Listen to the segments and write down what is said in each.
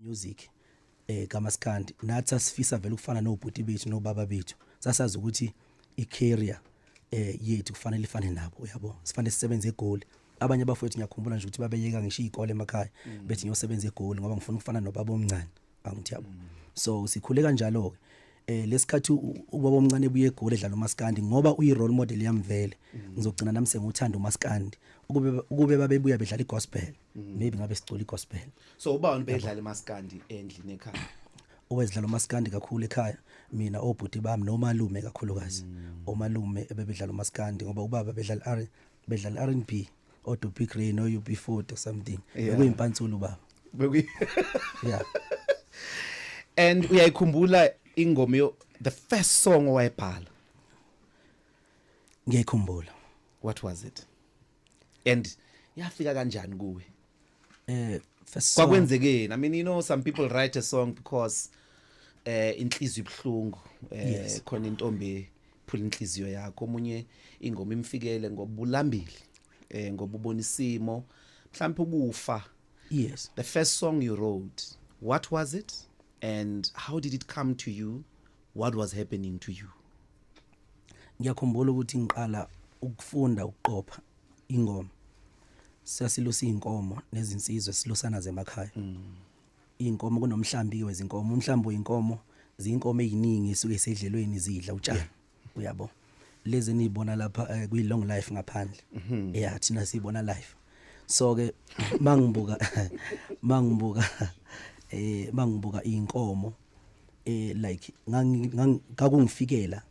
music kaMaskandi nathi asifisa vele ukufana nobhuti bethu nobaba bethu sasazi ukuthi icareer yethu kufanele ifane nabo yabo sifanele sisebenze egoli abanye abafowethu ngiyakhumbula nje ukuthi babeyeka ngisho izikole emakhaya bethi ngiyosebenza egoli ngoba ngifuna ukufana nobaba omncane angithi yabo so sikhule kanjalo ke lesikhathi ubaba omncane buye egoli edlala uMaskandi ngoba uyi role model yamvele ngizogcina nami senguthanda uMaskandi ukube babebuya bedlala igospel maybe ngabe sicula igospel so uba bedlala iMaskandi endlini ekhaya owedlala uMaskandi kakhulu ekhaya mina obhuti bami nomalume kakhulukazi omalume ebebedlala uMaskandi ngoba ubaba bedlala R&B oDopic Rain or UB40 or something bekuyimpantsulu baba yeah and uyayikhumbula ingoma the first song owayibhala ngiyayikhumbula what was it and yafika kanjani kuwe first song kwakwenzekeni I mean you know some people write a song because inhliziyo ibhlungu khona intombi phula inhliziyo yakho omunye ingoma imfikele ngobulambili ngoba ubona isimo mhlawumbe ukufa yes the first song you wrote what was it and how did it come to you what was happening to you ngiyakhumbula ukuthi ngiqala ukufunda ukuqopha ingoma sasilusa inkomo nezinsizwe silosana zemakhaya inkomo kunomhlambi wezinkomo umhlambi oyinkomo zinkomo eziningi isuke esedlelweni zidla utshani uyabo lezi nibona lapha kuyi long life ngaphandle thina sibona life so ke mangibuka inkomo like ngakungifikela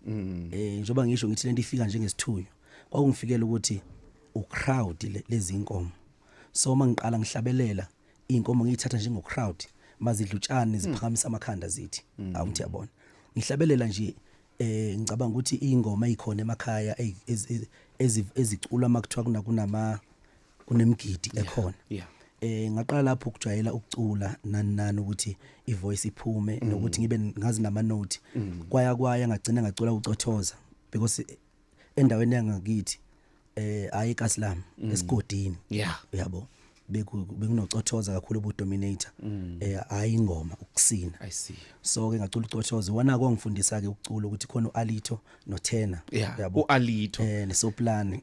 njoba ngisho ngithi lento ifika njengesithunywa kwakungifikela ukuthi ucrowd lezi inkomo so mangiqala ngihlabelela inkomo ngiyithatha njengo crowd mazidla utshani ziphakamisa amakhanda zithi awuthi yabona ngihlabelela nje ngicabanga ukuthi ingoma ezikhona emakhaya ezicula makuthiwa kunemgidi ekhona ngaqala lapho ukujwayela ukucula nani ukuthi ivoice iphume nokuthi ngibe ngazi nama note kwaya ngagcina ngacula ucothoza because endaweni yangakithi ayikasilam esigodini yabo bekunocothoza kakhulu ubudominator hayi ingoma ukusina I see so ke ngacula ucothoza wana kwangifundisa ke ukucula ukuthi khona uAlito noTena yabo uAlito nesoplani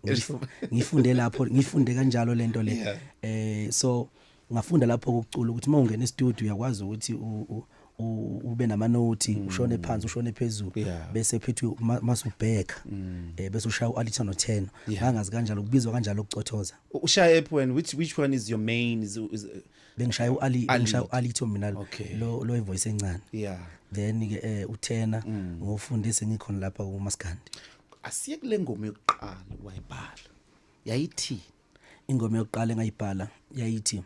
ngifunde lapho ngifunde kanjalo lento le so ngafunda lapho ukucula ukuthi mawungena e-studio uyakwazi ukuthi ube nama note ushone phansi ushone phezulu bese phethu masubheka bese ushaya uAlito noTena ngangazi kanjalo kubizwa kanjalo ukucothoza ushaya epho and which one is your main bengishaya uAlito mina lo ivoice encane then ke uTena ngofundise ngikhona lapha kuMaskandi asiye kule ngoma yokuqala wayibhala yayithi ingoma yokuqala engayibhala yayithi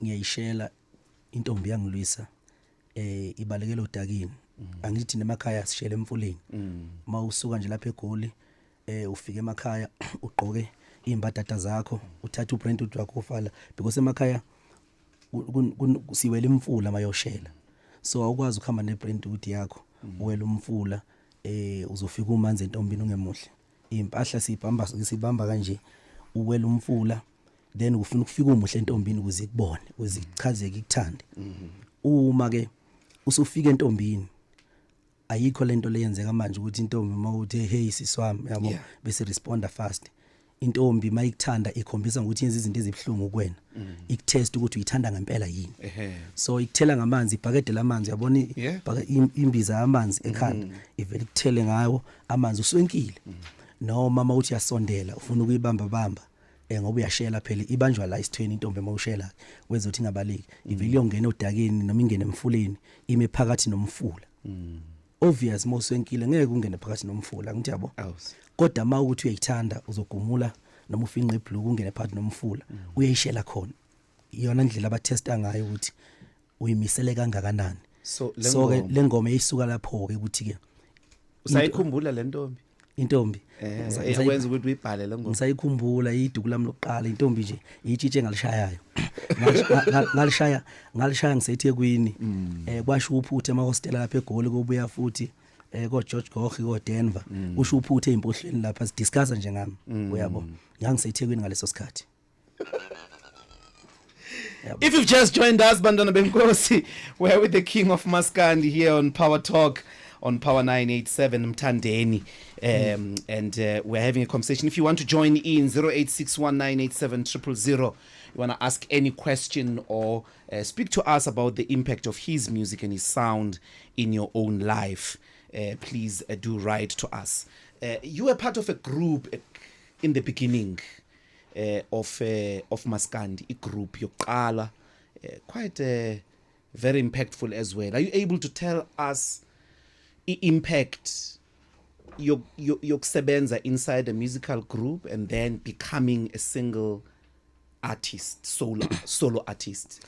ngiyayishela intombi yangilwisa ibalekela odakini angithi nemakhaya sishele emfuleni mawusuka nje lapha eGoli ufike emakhaya ugqoke imbadada zakho uthatha ubrand wakho ufala because emakhaya siwela imfula mayoshela so awukwazi ukuhamba nebrand hood yakho uwela umfula uzofika umanzi entombini ungemuhle impahla sibamba kanje uwela umfula then ufuna ukufika umuhle entombini ukuze kubone ukuze ichazeke ikuthande uma ke usufika entombini ayikho lento leyenzeka manje ukuthi intombi mawuthi hey siswami yabo bese responda fast intombi mayikuthanda ikhombisa ukuthi yenza izinto ezibhlungu kuwena ikutest ukuthi uyithanda ngempela yini so ikuthela ngamanzi ibhakede lamanzi yabona imbiza yamanzi ekhanda ivele ikuthele ngayo amanzi uswenkile noma mawuthi yasondela ufuna ukuyibamba ngoba uyashela phela ibanjwa la isithweni intombi mawushela wezothi ngabaleki ivele iyongena odakeni noma ingene emfuleni ime phakathi nomfula obvious mawuswenkile ngeke ungene phakathi nomfula ngithi yabo kodwa mawukuthi uyayithanda uzogumula noma ufinqa ibhlungu ungene phakathi nomfula uyayishela khona iyona indlela abathesta ngayo ukuthi uyimisele kangakanani so ke lengoma eyisuka lapho ke ukuthi ke usayikhumbula le ntombi intombi ngizakwenza ukuthi uyibhale le ngoma ngisayikhumbula iduku lami lokuqala intombi nje iyitshitshe ngalishayayo ngalishaya ngisethi ekwini kwasho uphuthe emahostela lapha eGoli kobuya futhi ko George Gogh ko Denver usho uphuthe empohlweni lapha sidiscussa nje ngami uyabo ngangisethekweni ngaleso sikhathi If you've just joined us, Bantwana Benkosi, we're with the King of Maskandi here on Power Talk on Power 987 Mtandeni. And we're having a conversation. If you want to join in, 0861987000. You want to ask any question or speak to us about the impact of his music and his sound in your own life, please do write to us. You were part of a group in the beginning of Maskandi, a group yoqala, quite very impactful as well. Are you able to tell us the impact yokusebenza inside a musical group and then becoming a single artist, solo artist?